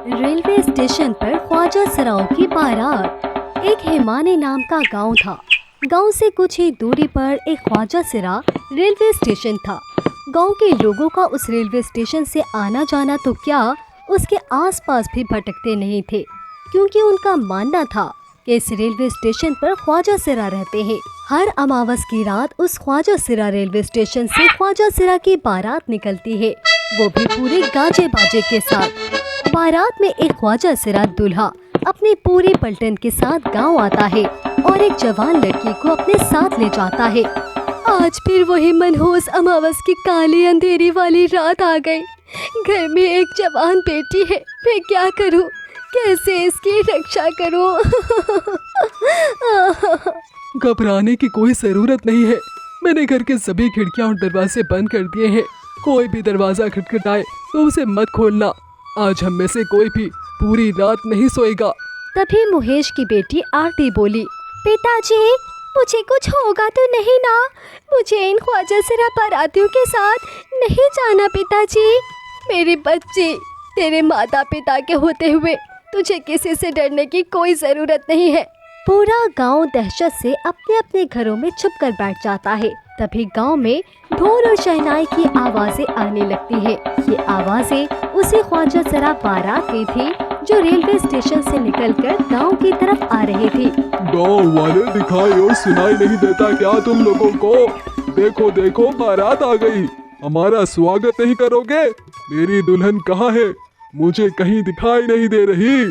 Railway station पर ख्वाजा सराओं की बारात। एक हिमानी नाम का गांव था। गांव से कुछ ही दूरी पर एक ख्वाजा सरा रेलवे स्टेशन था। गांव के लोगों का उस रेलवे स्टेशन से आना जाना तो क्या, उसके आसपास भी भटकते नहीं थे, क्योंकि उनका मानना था कि इस रेलवे स्टेशन पर ख्वाजा सरा रहते हैं। हर अमावस की रात उस ख्वाजा सरा रेलवे स्टेशन से ख्वाजा सरा की बारात निकलती है, वो भी पूरे गाजे बाजे के साथ। बारात में एक ख्वाजा सरा दूल्हा अपनी पूरी पलटन के साथ गांव आता है और एक जवान लड़की को अपने साथ ले जाता है। आज फिर वही मनहूस अमावस की काली अंधेरी वाली रात आ गई। घर में एक जवान बेटी है, मैं क्या करूं, कैसे इसकी रक्षा करूं? घबराने की कोई जरूरत नहीं है। मैंने घर के सभी खिड़कियां और दरवाजे बंद कर दिए हैं। कोई भी दरवाजा खटखटाए तो उसे मत खोलना। आज हम में से कोई भी पूरी रात नहीं सोएगा। तभी मुहेश की बेटी आरती बोली, पिताजी मुझे कुछ होगा तो नहीं ना? मुझे इन ख्वाजा सरा बारातियों के साथ नहीं जाना पिताजी। मेरी बच्ची, तेरे माता पिता के होते हुए तुझे किसी से डरने की कोई जरूरत नहीं है। पूरा गांव दहशत से अपने अपने घरों में छुप कर बैठ जाता है। तभी गांव में ढोल और शहनाई की आवाजें आने लगती है। ये आवाजें उसी ख्वाजा सरा बारात की थी जो रेलवे स्टेशन से निकलकर गांव की तरफ आ रही थी। गांव वाले दिखाई और सुनाई नहीं देता क्या तुम लोगों को? देखो देखो, बारात आ गई। हमारा स्वागत नहीं करोगे? मेरी दुल्हन कहाँ है? मुझे कहीं दिखाई नहीं दे रही।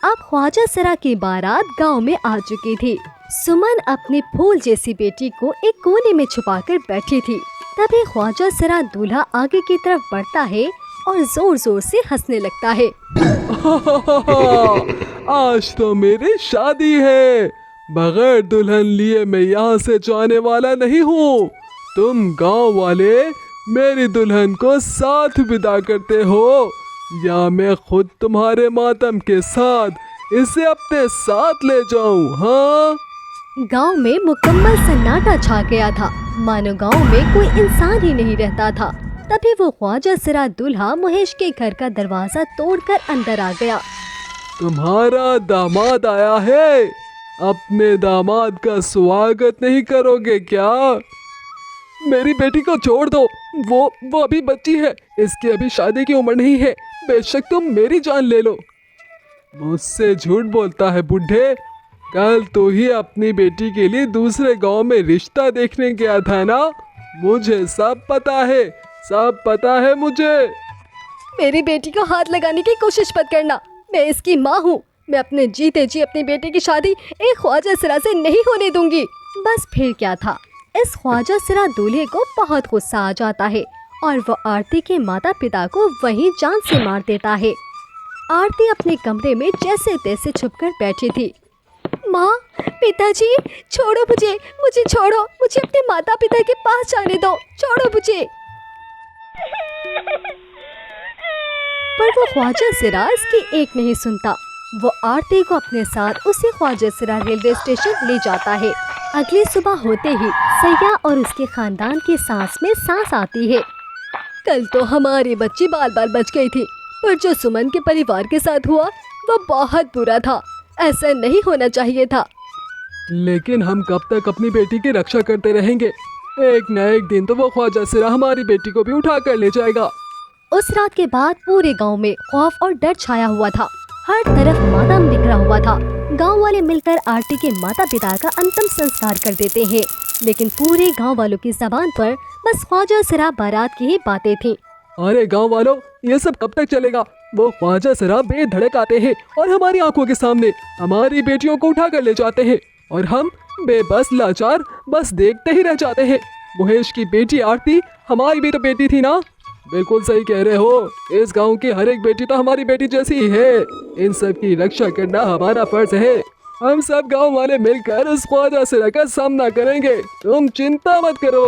अब ख्वाजा सरा की बारात गांव में आ चुकी थी। सुमन अपनी फूल जैसी बेटी को एक कोने में छुपाकर बैठी थी। तभी ख्वाजा सरा दूल्हा आगे की तरफ बढ़ता है और जोर जोर से हंसने लगता है। आज तो मेरी शादी है। बगैर दुल्हन लिए मैं यहाँ से जाने वाला नहीं हूँ। तुम गांव वाले मेरी दुल्हन को साथ विदा करते हो या मैं खुद तुम्हारे मातम के साथ इसे अपने साथ ले जाऊं? हाँ? गांव में मुकम्मल सन्नाटा छा गया था, मानो गांव में कोई इंसान ही नहीं रहता था। तभी वो ख्वाजा सरा दूल्हा मुहेश के घर का दरवाजा तोड़कर अंदर आ गया। तुम्हारा दामाद आया है। अपने दामाद का स्वागत नहीं करोगे क्या? मेरी बेटी को छोड़ दो, वो अभी बच्ची है। इसकी अभी शादी की उम्र नहीं है। बेशक तुम मेरी जान ले लो। मुझसे झूठ बोलता है बुढ़े। कल तो ही अपनी बेटी के लिए दूसरे गांव में रिश्ता देखने गया था ना? मुझे सब पता है, सब पता है मुझे। मेरी बेटी को हाथ लगाने की कोशिश मत करना। मैं इसकी माँ हूँ। मैं अपने जीते जी अपनी बेटी की शादी एक ख्वाजा सरा से नहीं होने दूंगी। बस फिर क्या था, इस ख्वाजा सरा दूल्हे को बहुत गुस्सा आ जाता है और वो आरती के माता पिता को वहीं जान से मार देता है। आरती अपने कमरे में जैसे तैसे छुपकर बैठी थी। माँ, पिताजी, छोड़ो मुझे छोड़ो, मुझे अपने माता पिता के पास जाने दो, छोड़ो मुझे। पर वो ख्वाजा सरा इसकी एक नहीं सुनता। वो आरती को अपने साथ उसी ख्वाजा सरा रेलवे स्टेशन ले जाता है। अगली सुबह होते ही सैया और उसके खानदान की सांस में सांस आती है। कल तो हमारी बच्ची बाल बाल बच गई थी, पर जो सुमन के परिवार के साथ हुआ वो बहुत बुरा था। ऐसा नहीं होना चाहिए था। लेकिन हम कब तक अपनी बेटी की रक्षा करते रहेंगे? एक न एक दिन तो वो ख्वाजा सरा हमारी बेटी को भी उठा कर ले जाएगा। उस रात के बाद पूरे गांव में खौफ और डर छाया हुआ था। हर तरफ मातम बिखरा हुआ था। गांव वाले मिलकर आरती के माता पिता का अंतिम संस्कार कर देते हैं, लेकिन पूरे गांव वालों की जबान पर बस ख्वाजा सरा बारात की ही बातें थी। अरे गांव वालों, ये सब कब तक चलेगा? वो ख्वाजा सरा बेधड़क आते हैं और हमारी आंखों के सामने हमारी बेटियों को उठा कर ले जाते हैं और हम बेबस लाचार बस देखते ही रह जाते हैं। मुहेश की बेटी आरती हमारी भी तो बेटी थी ना? बिल्कुल सही कह रहे हो। इस गांव की हर एक बेटी तो हमारी बेटी जैसी ही है। इन सब की रक्षा करना हमारा फर्ज है। हम सब गांव वाले मिलकर उस ख्वाजा सरा का सामना करेंगे, तुम चिंता मत करो।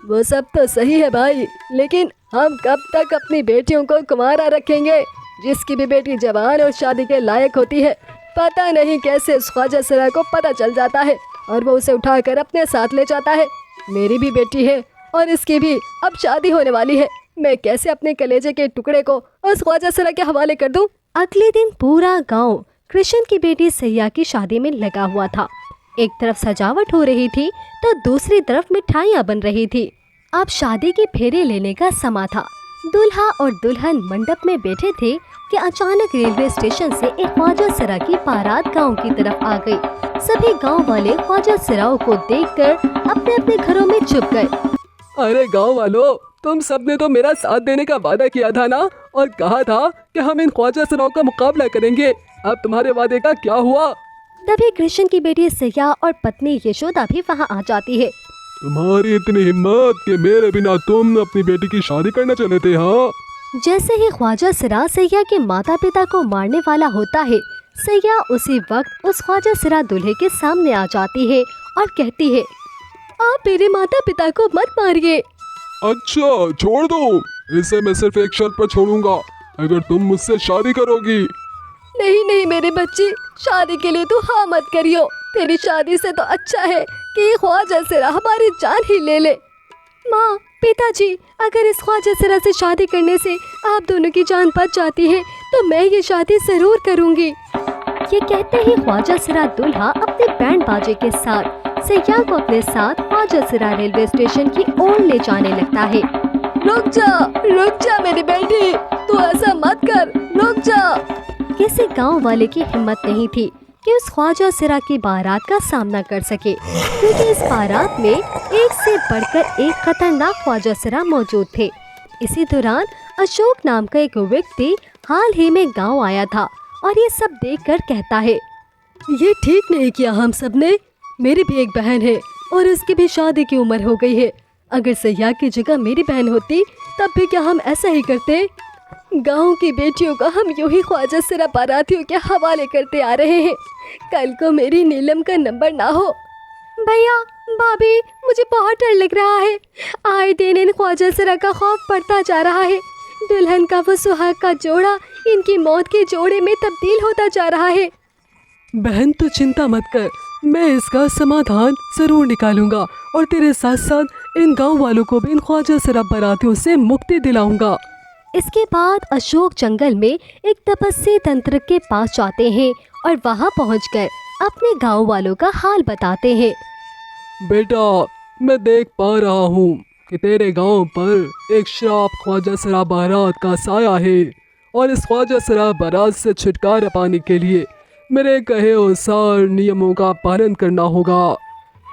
वो सब तो सही है भाई, लेकिन हम कब तक अपनी बेटियों को कुंवारा रखेंगे? जिसकी भी बेटी जवान और शादी के लायक होती है, पता नहीं कैसे उस ख्वाजा सरा को पता चल जाता है और वो उसे उठाकर अपने साथ ले जाता है। मेरी भी बेटी है और इसकी भी अब शादी होने वाली है। मैं कैसे अपने कलेजे के टुकड़े को उस ख्वाजा सरा के हवाले कर दूं? अगले दिन पूरा गांव कृष्ण की बेटी सैया की शादी में लगा हुआ था। एक तरफ सजावट हो रही थी तो दूसरी तरफ मिठाइयाँ बन रही थी। अब शादी के फेरे लेने का समय था। दूल्हा और दुल्हन मंडप में बैठे थे कि अचानक रेलवे स्टेशन से एक ख्वाजा सरा की बारात गांव की तरफ आ गई। सभी गांव वाले ख्वाजा सराओं को देखकर अपने अपने घरों में छुप गए। अरे गांव वालों, तुम सबने तो मेरा साथ देने का वादा किया था ना, और कहा था कि हम इन ख्वाजा सराओं का मुकाबला करेंगे। अब तुम्हारे वादे का क्या हुआ? तभी कृष्ण की बेटी सैया और पत्नी यशोदा भी वहाँ आ जाती है। तुम्हारी इतनी हिम्मत कि मेरे बिना तुम अपनी बेटी की शादी करना चले थे? हाँ। जैसे ही ख्वाजा सरा सैया के माता पिता को मारने वाला होता है, सैया उसी वक्त उस ख्वाजा सरा दूल्हे के सामने आ जाती है और कहती है, आप मेरे माता पिता को मत मारिए। अच्छा, छोड़ दो। इसे मैं सिर्फ एक शर्त पर छोड़ूंगा, अगर तुम मुझसे शादी करोगी। नहीं नहीं मेरे बच्चे, शादी के लिए तू हाँ मत करियो। तेरी शादी से तो अच्छा है कि ये ख्वाजा सरा हमारी जान ही ले ले। माँ, पिताजी, अगर इस ख्वाजा सरा से शादी करने से आप दोनों की जान बच जाती है तो मैं ये शादी जरूर करूँगी। ये कहते ही ख्वाजा सरा दूल्हा अपने बैंड बाजे के साथ सैया को अपने साथ ख्वाजा सरा रेलवे स्टेशन की ओर ले जाने लगता है। रुक जा मेरी बेटी, तू ऐसा मत कर, रुक जा। किसी गांव वाले की हिम्मत नहीं थी कि उस ख्वाजा सरा की बारात का सामना कर सके, क्योंकि इस बारात में एक से बढ़कर एक खतरनाक ख्वाजा सरा मौजूद थे। इसी दौरान अशोक नाम का एक व्यक्ति हाल ही में गांव आया था और ये सब देखकर कहता है, ये ठीक नहीं किया हम सब ने। मेरी भी एक बहन है और उसकी भी शादी की उम्र हो गई है। अगर सैया की जगह मेरी बहन होती तब भी क्या हम ऐसा ही करते? गांव की बेटियों का हम यूं ही ख्वाजा सरा बारातियों के हवाले करते आ रहे हैं। कल को मेरी नीलम का नंबर ना हो। भैया, भाभी, मुझे बहुत डर लग रहा है। आए दिन इन ख्वाजा सरा का खौफ बढ़ता जा रहा है। दुल्हन का वो सुहाग का जोड़ा इनकी मौत के जोड़े में तब्दील होता जा रहा है। बहन, तो चिंता मत कर, मैं इसका समाधान जरूर निकालूंगा और तेरे साथ साथ इन गांव वालों को भी इन ख्वाजा सरा बारातियों से मुक्ति दिलाऊंगा। इसके बाद अशोक जंगल में एक तपस्वी तंत्रक के पास जाते हैं और वहां पहुंचकर अपने गांव वालों का हाल बताते हैं। बेटा, मैं देख पा रहा हूँ कि तेरे गांव पर एक श्राप ख्वाजा सरा बारात का साया है, और इस ख्वाजा सरा बारात से छुटकारा पाने के लिए मेरे कहे अनुसार नियमों का पालन करना होगा।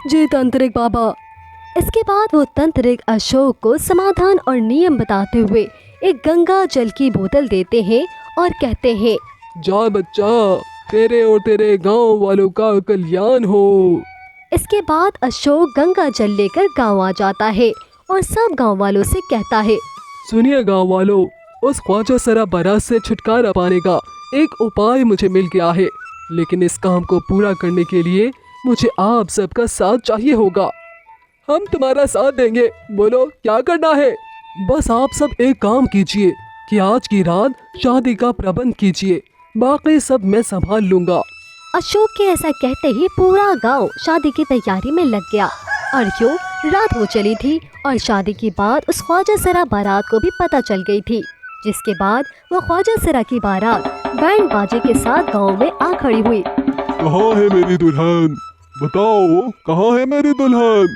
जी तंत्रिक बाबा। इसके बाद वो तंत्रिक अशोक को समाधान और नियम बताते हुए एक गंगा जल की बोतल देते हैं और कहते हैं, जा बच्चा, तेरे और तेरे गांव वालों का कल्याण हो। इसके बाद अशोक गंगा जल लेकर गांव आ जाता है और सब गांव वालों से कहता है, सुनिए गांव वालों, उस ख्वाजा सरा बारात से छुटकारा पाने का एक उपाय मुझे मिल गया है, लेकिन इस काम को पूरा करने के लिए मुझे आप सबका साथ चाहिए होगा। हम तुम्हारा साथ देंगे, बोलो क्या करना है? बस आप सब एक काम कीजिए कि आज की रात शादी का प्रबंध कीजिए, बाकी सब मैं संभाल लूंगा। अशोक के ऐसा कहते ही पूरा गांव शादी की तैयारी में लग गया और यूं रात हो चली थी और शादी की बात उस ख्वाजा सरा बारात को भी पता चल गई थी, जिसके बाद वो ख्वाजा सरा की बारात बैंड बाजे के साथ गांव में आ खड़ी हुई। कहाँ है मेरी दुल्हन? बताओ, कहाँ है मेरी दुल्हन?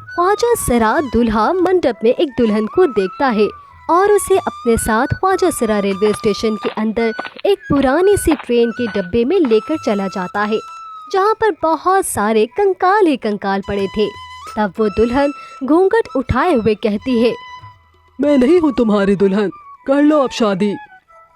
ख्वाजा सरा दूल्हा मंडप में एक दुल्हन को देखता है और उसे अपने साथ ख्वाजा सरा रेलवे स्टेशन के अंदर एक पुरानी सी ट्रेन के डब्बे में लेकर चला जाता है, जहाँ पर बहुत सारे कंकाल ही कंकाल पड़े थे। तब वो दुल्हन घूंघट उठाए हुए कहती है, मैं नहीं हूँ तुम्हारी दुल्हन, कर लो अब शादी।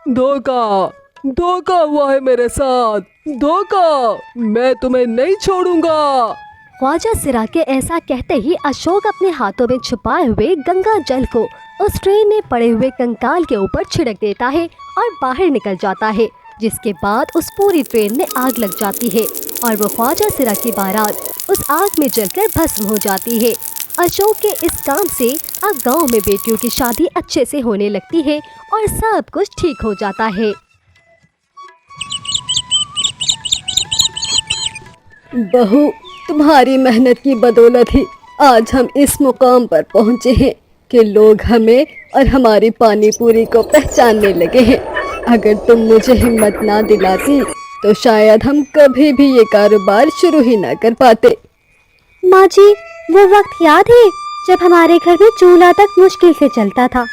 धोखा हुआ है मेरे साथ, धोखा, मैं तुम्हें नहीं छोड़ूंगा। ख्वाजा सरा के ऐसा कहते ही अशोक अपने हाथों में छुपाए हुए गंगा जल को उस ट्रेन में पड़े हुए कंकाल के ऊपर छिड़क देता है और बाहर निकल जाता है, जिसके बाद उस पूरी ट्रेन में आग लग जाती है और वो ख्वाजा सरा की बारात उस आग में जलकर भस्म हो जाती है। अशोक के इस काम से अब गांव में बेटियों की शादी अच्छे से होने लगती है और सब कुछ ठीक हो जाता है। बहू, तुम्हारी मेहनत की बदौलत ही आज हम इस मुकाम पर पहुँचे हैं। कि लोग हमें और हमारी पानी पूरी को पहचानने लगे हैं। अगर तुम मुझे हिम्मत ना दिलाती तो शायद हम कभी भी ये कारोबार शुरू ही ना कर पाते। माँ जी, वो वक्त याद है जब हमारे घर में चूल्हा तक मुश्किल से चलता था।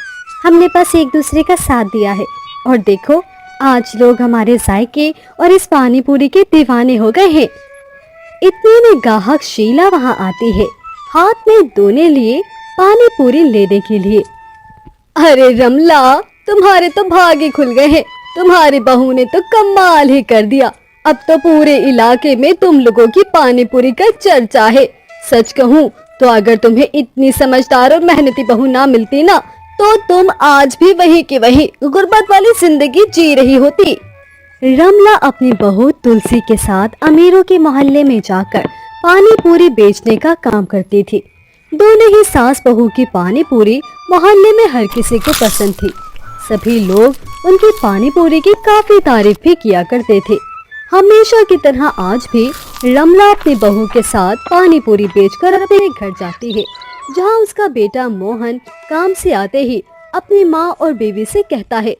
हमने बस एक दूसरे का साथ दिया है और देखो आज लोग हमारे जायके और इस पानी पूरी के दीवाने हो गए हैं। इतने में ग्राहक शीला वहाँ आती है, हाथ में दोने लिए पानी पूरी लेने के लिए। अरे रमला, तुम्हारे तो भाग ही खुल गए हैं। तुम्हारी बहू ने तो कमाल ही कर दिया। अब तो पूरे इलाके में तुम लोगों की पानी पूरी का चर्चा है। सच कहूँ तो अगर तुम्हें इतनी समझदार और मेहनती बहू ना मिलती ना तो तुम आज भी वही की वही गुर्बत वाली जिंदगी जी रही होती। रमला अपनी बहू तुलसी के साथ अमीरों के मोहल्ले में जाकर पानी पूरी बेचने का काम करती थी। दोनों ही सास बहू की पानी पूरी मोहल्ले में हर किसी को पसंद थी। सभी लोग उनकी पानी पूरी की काफी तारीफ भी किया करते थे। हमेशा की तरह आज भी रमला अपनी बहू के साथ पानी पूरी बेचकर अपने घर जाती है, जहां उसका बेटा मोहन काम से आते ही अपनी माँ और बीवी से कहता है,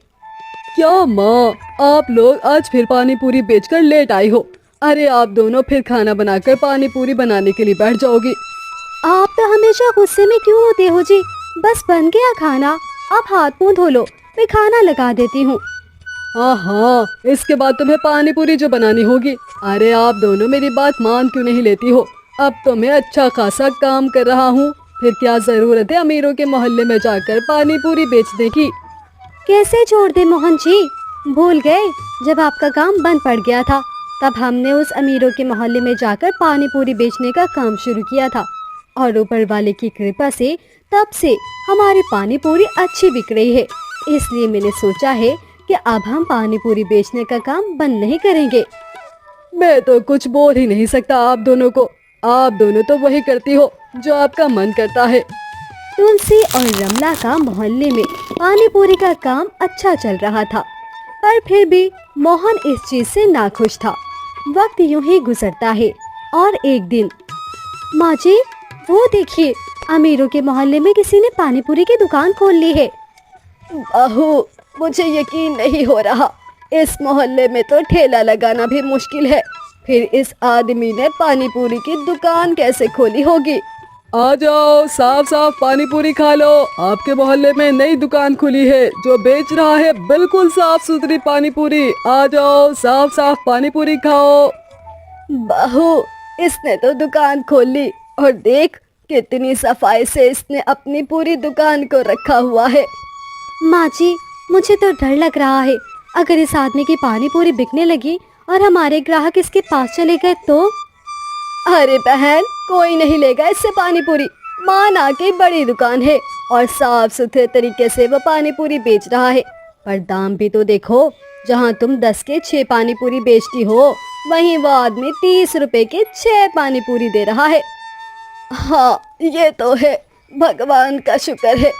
क्या माँ, आप लोग आज फिर पानी पूरी बेचकर लेट आई हो? अरे आप दोनों फिर खाना बनाकर पानी पूरी बनाने के लिए बैठ जाओगी। आप तो हमेशा गुस्से में क्यों होते हो जी? बस बन गया खाना, आप हाथ मुंह धो लो, मैं खाना लगा देती हूँ। हाँ, इसके बाद तुम्हें पानी पूरी जो बनानी होगी। अरे आप दोनों मेरी बात मान क्यों नहीं लेती हो? अब तो मैं अच्छा खासा काम कर रहा हूँ, फिर क्या जरूरत है अमीरों के मोहल्ले में जाकर पानी पूरी बेचने की? कैसे छोड़ दे मोहन जी? भूल गए जब आपका काम बंद पड़ गया था तब हमने उस अमीरों के मोहल्ले में जाकर पानी पूरी बेचने का काम शुरू किया था और ऊपर वाले की कृपा से तब से हमारी पानी पूरी अच्छी बिक रही है। इसलिए मैंने सोचा है कि अब हम पानी पूरी बेचने का काम बंद नहीं करेंगे। मैं तो कुछ बोल ही नहीं सकता आप दोनों को। आप दोनों तो वही करती हो जो आपका मन करता है। तुलसी और रमला का मोहल्ले में पानी पूरी का काम अच्छा चल रहा था, पर फिर भी मोहन इस चीज से नाखुश था। वक्त यूं ही गुजरता है और एक दिन, माँ जी वो देखिए, अमीरों के मोहल्ले में किसी ने पानी पूरी की दुकान खोल ली है। बहू, मुझे यकीन नहीं हो रहा। इस मोहल्ले में तो ठेला लगाना भी मुश्किल है, फिर इस आदमी ने पानी पूरी की दुकान कैसे खोली होगी? आ जाओ, साफ साफ पानी पूरी खा लो। आपके मोहल्ले में नई दुकान खुली है जो बेच रहा है बिल्कुल साफ सुथरी पानी पूरी। आ जाओ, साफ साफ पानी पूरी खाओ। बहू, इसने तो दुकान खोल ली और देख कितनी सफाई से इसने अपनी पूरी दुकान को रखा हुआ है। माँ जी, मुझे तो डर लग रहा है, अगर इस आदमी की पानी पूरी बिकने लगी और हमारे ग्राहक इसके पास चले गए तो? अरे बहन, कोई नहीं लेगा इससे पानी पूरी। माना की बड़ी दुकान है और साफ सुथरे तरीके से वो पानी पूरी बेच रहा है, पर दाम भी तो देखो। जहाँ तुम 10 के 6 पानी पूरी बेचती हो, वहीं वो आदमी 30 रुपए के 6 पानी पूरी दे रहा है। हाँ, ये तो है, भगवान का शुक्र है।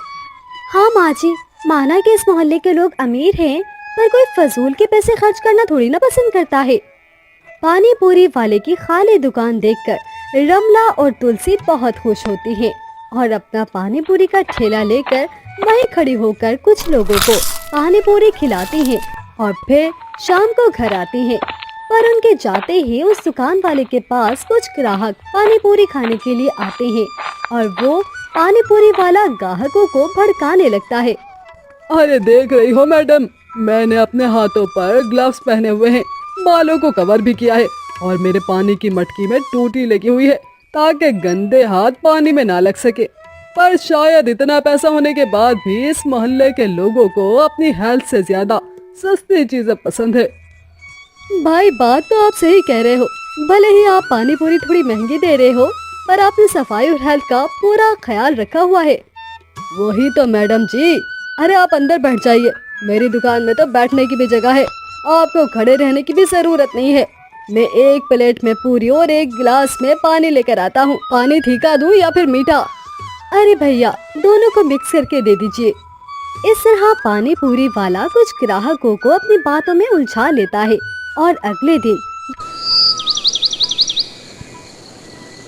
हाँ माँ जी, माना कि इस मोहल्ले के लोग अमीर हैं, पर कोई फजूल के पैसे खर्च करना थोड़ी ना पसंद करता है। पानी पूरी वाले की खाली दुकान देखकर रमला और तुलसी बहुत खुश होती हैं और अपना पानी पूरी का ठेला लेकर वहीं खड़ी होकर कुछ लोगों को पानी पूरी खिलाती हैं और फिर शाम को घर आती हैं। पर उनके जाते ही उस दुकान वाले के पास कुछ ग्राहक पानी पूरी खाने के लिए आते हैं और वो पानी पूरी वाला ग्राहकों को भड़काने लगता है। अरे देख रही हो मैडम, मैंने अपने हाथों पर ग्लव्स पहने हुए हैं, बालों को कवर भी किया है और मेरे पानी की मटकी में टूटी लगी हुई है ताकि गंदे हाथ पानी में ना लग सके। पर शायद इतना पैसा होने के बाद भी इस मोहल्ले के लोगों को अपनी हेल्थ से ज्यादा सस्ती चीजें पसंद है। भाई बात तो आप सही कह रहे हो, भले ही आप पानी पूरी थोड़ी महंगी दे रहे हो, पर आपने सफाई और हेल्थ का पूरा ख्याल रखा हुआ है। वही तो मैडम जी। अरे आप अंदर बैठ जाइए, मेरी दुकान में तो बैठने की भी जगह है, आपको खड़े रहने की भी जरूरत नहीं है। मैं एक प्लेट में पूरी और एक गिलास में पानी लेकर आता हूँ। पानी फीका दूँ या फिर मीठा? अरे भैया, दोनों को मिक्स करके दे दीजिए। इस तरह पानी पूरी वाला कुछ ग्राहकों को अपनी बातों में उलझा लेता है और अगले दिन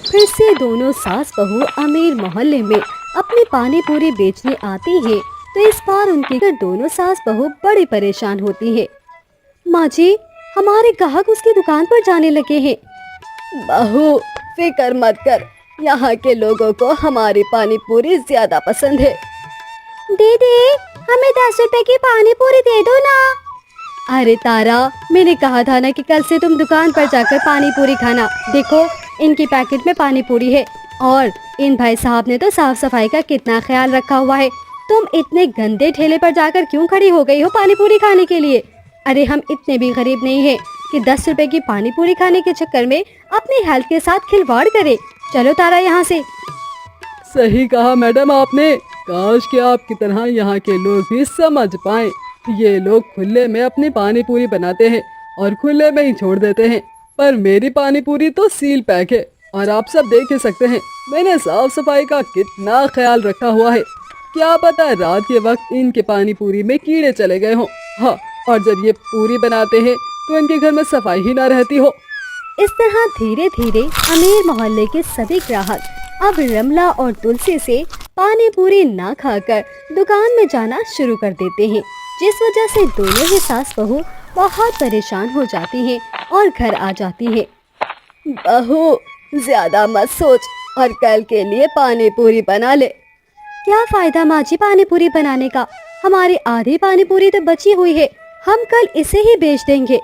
फिर से दोनों सास बहू अमीर मोहल्ले में अपनी पानी पूरी बेचने आती है तो इस बार उनके घर दोनों सास बहू बड़ी परेशान होती है। माँ जी, हमारे ग्राहक उसकी दुकान पर जाने लगे हैं। बहू फिक्र मत कर, यहाँ के लोगों को हमारी पानी पूरी ज्यादा पसंद है। दीदी, हमें 10 रुपए की पानी पूरी दे दो ना। अरे तारा, मैंने कहा था ना कि कल से तुम दुकान पर जाकर पानी पूरी खाना। देखो, इनकी पैकेट में पानी पूरी है और इन भाई साहब ने तो साफ सफाई का कितना ख्याल रखा हुआ है। तुम इतने गंदे ठेले पर जाकर क्यों खड़ी हो गई हो पानी पूरी खाने के लिए? अरे हम इतने भी गरीब नहीं हैं कि 10 रुपए की पानी पूरी खाने के चक्कर में अपनी हेल्थ के साथ खिलवाड़ करें। चलो तारा, यहाँ से। सही कहा मैडम आपने। काश कि आपकी तरह यहाँ के लोग भी समझ पाएं। ये लोग खुले में अपनी पानी पूरी बनाते हैं और खुले में ही छोड़ देते हैं, पर मेरी पानी पूरी तो सील पैक है और आप सब देख ही सकते हैं मैंने साफ सफाई का कितना ख्याल रखा हुआ है। क्या पता रात के वक्त इनके पानी पूरी में कीड़े चले गए हों। हाँ, और जब ये पूरी बनाते हैं तो इनके घर में सफाई ही ना रहती हो। इस तरह धीरे धीरे अमीर मोहल्ले के सभी ग्राहक अब रमला और तुलसी से पानी पूरी ना खाकर दुकान में जाना शुरू कर देते हैं, जिस वजह से दोनों ही सास बहू बहुत परेशान हो जाती हैं और घर आ जाती हैं। बहू, ज्यादा मत सोच और कल के लिए पानी पूरी बना ले। क्या फायदा माँ जी पानी पूरी बनाने का? हमारी आधी पानी पूरी तो बची हुई है, हम कल इसे ही बेच देंगे।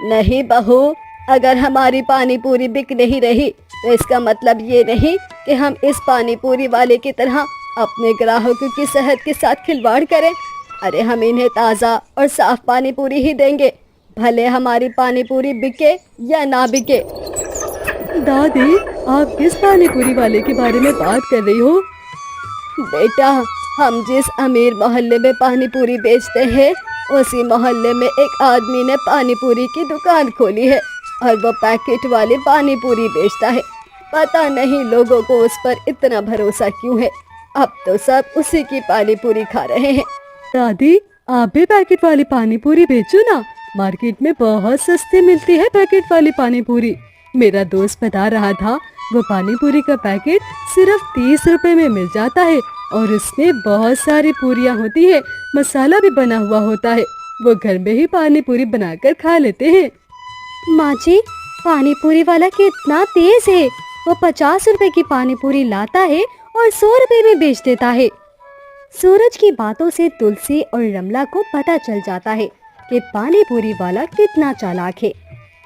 नहीं बहू, अगर हमारी पानी पूरी बिक नहीं रही तो इसका मतलब ये नहीं कि हम इस पानी पूरी वाले की तरह अपने ग्राहकों की सेहत के साथ खिलवाड़ करें। अरे हम इन्हें ताज़ा और साफ पानी पूरी ही देंगे, भले हमारी पानी पूरी बिके या ना बिके। दादी, आप किस पानी पूरी वाले के बारे में बात कर रही हो? बेटा, हम जिस अमीर मोहल्ले में पानी पूरी बेचते हैं उसी मोहल्ले में एक आदमी ने पानी पूरी की दुकान खोली है और वो पैकेट वाली पानी पूरी बेचता है। पता नहीं लोगों को उस पर इतना भरोसा क्यों है। अब तो सब उसी की पानी पूरी खा रहे हैं। दादी, आप भी पैकेट वाली पानी पूरी बेचो ना। मार्केट में बहुत सस्ती मिलती है पैकेट वाली पानी पूरी। मेरा दोस्त बता रहा था वो पानी पूरी का पैकेट सिर्फ 30 रुपए में मिल जाता है और उसमें बहुत सारी पूरियाँ होती है, मसाला भी बना हुआ होता है। वो घर में ही पानी पूरी बनाकर खा लेते हैं। माँ जी, पानी पूरी वाला कितना तेज है। वो 50 रुपए की पानी पूरी लाता है और 100 रुपए में बेच देता है। सूरज की बातों से तुलसी और रमला को पता चल जाता है कि पानी पूरी वाला कितना चालाक है।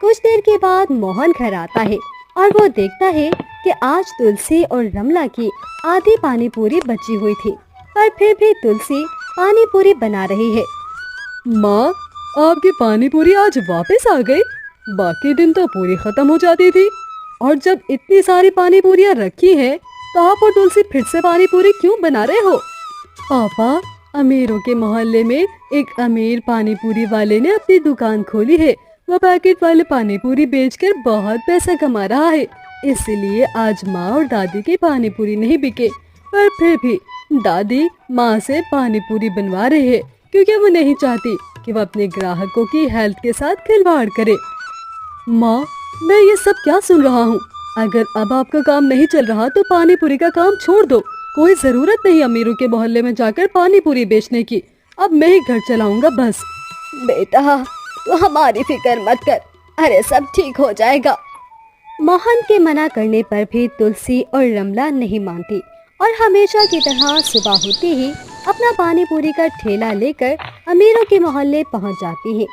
कुछ देर के बाद मोहन घर आता है और वो देखता है कि आज तुलसी और रमला की आधी पानी पूरी बची हुई थी, पर फिर भी तुलसी पानी पूरी बना रही है। माँ, आपकी पानी पूरी आज वापस आ गई। बाकी दिन तो पूरी खत्म हो जाती थी और जब इतनी सारी पानी पूरियाँ रखी हैं तो आप और तुलसी फिर से पानी पूरी क्यों बना रहे हो? पापा, अमीरों के मोहल्ले में एक अमीर पानी पूरी वाले ने अपनी दुकान खोली है। वो पैकेट वाले पानी पूरी बेचकर बहुत पैसा कमा रहा है, इसलिए आज माँ और दादी की पानी पूरी नहीं बिके। पर फिर भी दादी माँ से पानी पूरी बनवा रहे हैं क्योंकि वो नहीं चाहती कि वो अपने ग्राहकों की हेल्थ के साथ खिलवाड़ करे। माँ, मैं ये सब क्या सुन रहा हूँ? अगर अब आपका काम नहीं चल रहा तो पानी पूरी का काम छोड़ दो। कोई जरूरत नहीं अमीरों के मोहल्ले में जाकर पानी पूरी बेचने की। अब मैं ही घर चलाऊंगा बस। बेटा, तो हमारी फिक्र मत कर, अरे सब ठीक हो जाएगा। मोहन के मना करने पर भी तुलसी और रमला नहीं मानती और हमेशा की तरह सुबह होते ही अपना पानी पूरी का ठेला लेकर अमीरों के मोहल्ले पहुंच जाती है।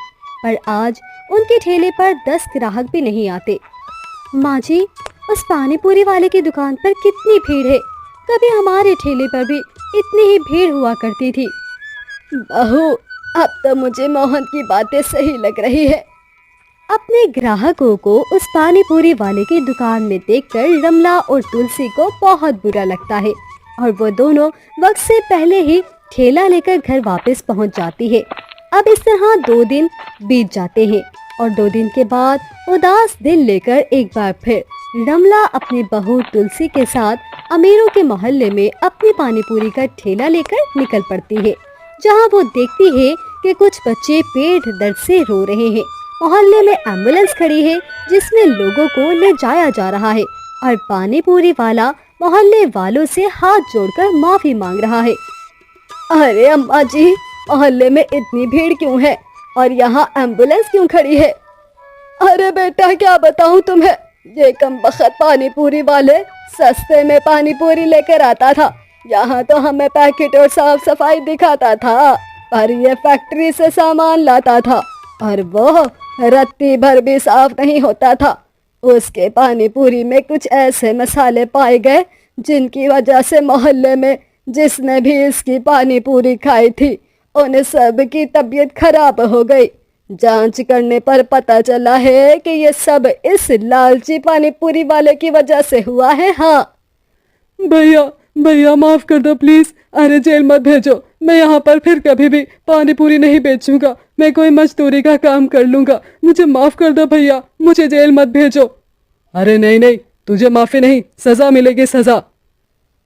पर आज उनके ठेले पर 10 ग्राहक भी नहीं आते। माँ जी, उस पानी पूरी वाले की दुकान पर कितनी भीड़ है। कभी हमारे ठेले पर भी इतनी ही भीड़ हुआ करती थी। बहू, अब तो मुझे मोहन की बातें सही लग रही है। अपने ग्राहकों को उस पानी पूरी वाले की दुकान में देखकर रमला और तुलसी को बहुत बुरा लगता है और वो दोनों वक्त से पहले ही ठेला लेकर घर वापस पहुंच जाती है। अब इस तरह 2 दिन बीत जाते हैं और 2 दिन के बाद उदास दिल लेकर एक बार फिर रमला अपनी बहू तुलसी के साथ अमीरों के मोहल्ले में अपनी पानी पूरी का ठेला लेकर निकल पड़ती है, जहां वो देखती है कि कुछ बच्चे पेट दर्द से रो रहे हैं। मोहल्ले में एम्बुलेंस खड़ी है जिसमें लोगों को ले जाया जा रहा है और पानी पूरी वाला मोहल्ले वालों से हाथ जोड़कर माफी मांग रहा है। अरे अम्मा जी, मोहल्ले में इतनी भीड़ क्यों है और यहाँ एम्बुलेंस क्यों खड़ी है? अरे बेटा, क्या बताऊँ तुम्हें, ये कमबख्त पानी पूरी वाले सस्ते में पानी पूरी लेकर आता था। यहाँ तो हमें पैकेट और साफ सफाई दिखाता था, पर ये फैक्ट्री से सामान लाता था और वो रत्ती भर भी साफ नहीं होता था। उसके पानी पूरी में कुछ ऐसे मसाले पाए गए जिनकी वजह से मोहल्ले में जिसने भी इसकी पानी पूरी खाई थी उन्हें सब की तबीयत खराब हो गई। जांच करने पर पता चला है कि ये सब इस लालची पानी पूरी वाले की वजह से हुआ है। हाँ भैया, भैया माफ कर दो प्लीज। अरे जेल मत भेजो, मैं यहाँ पर फिर कभी भी पानी पूरी नहीं बेचूंगा। मैं कोई मजदूरी का काम कर लूंगा। मुझे माफ कर दो भैया, मुझे जेल मत भेजो। अरे नहीं नहीं, तुझे माफी नहीं, सजा मिलेगी, सजा।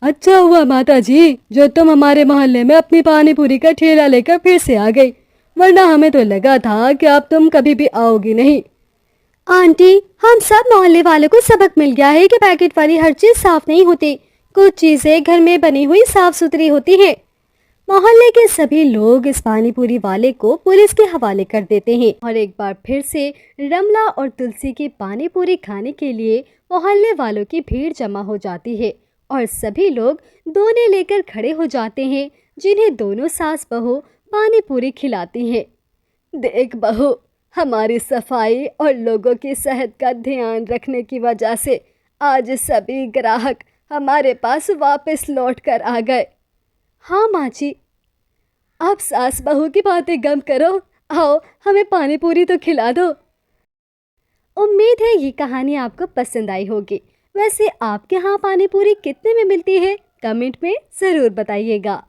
अच्छा हुआ माता जी जो तुम हमारे मोहल्ले में अपनी पानी पूरी का ठेला लेकर फिर से आ गई, वरना हमें तो लगा था कि अब तुम कभी भी आओगी नहीं। आंटी, हम सब मोहल्ले वालों को सबक मिल गया है कि पैकेट वाली हर चीज साफ नहीं होती। कुछ चीजें घर में बनी हुई साफ सुथरी होती है। मोहल्ले के सभी लोग इस पानी पूरी वाले को पुलिस के हवाले कर देते हैं और एक बार फिर से रमला और तुलसी की पानी पूरी खाने के लिए मोहल्ले वालों की भीड़ जमा हो जाती है और सभी लोग दोने लेकर खड़े हो जाते हैं, जिन्हें दोनों सास बहू पानी पूरी खिलाती हैं। देख बहू, हमारी सफाई और लोगों की सेहत का ध्यान रखने की वजह से आज सभी ग्राहक हमारे पास वापस लौट कर आ गए। हाँ माँ जी, आप सास बहू की बातें गम करो, आओ हमें पानी पूरी तो खिला दो। उम्मीद है ये कहानी आपको पसंद आई होगी। वैसे आपके यहाँ पानी पूरी कितने में मिलती है, कमेंट में ज़रूर बताइएगा।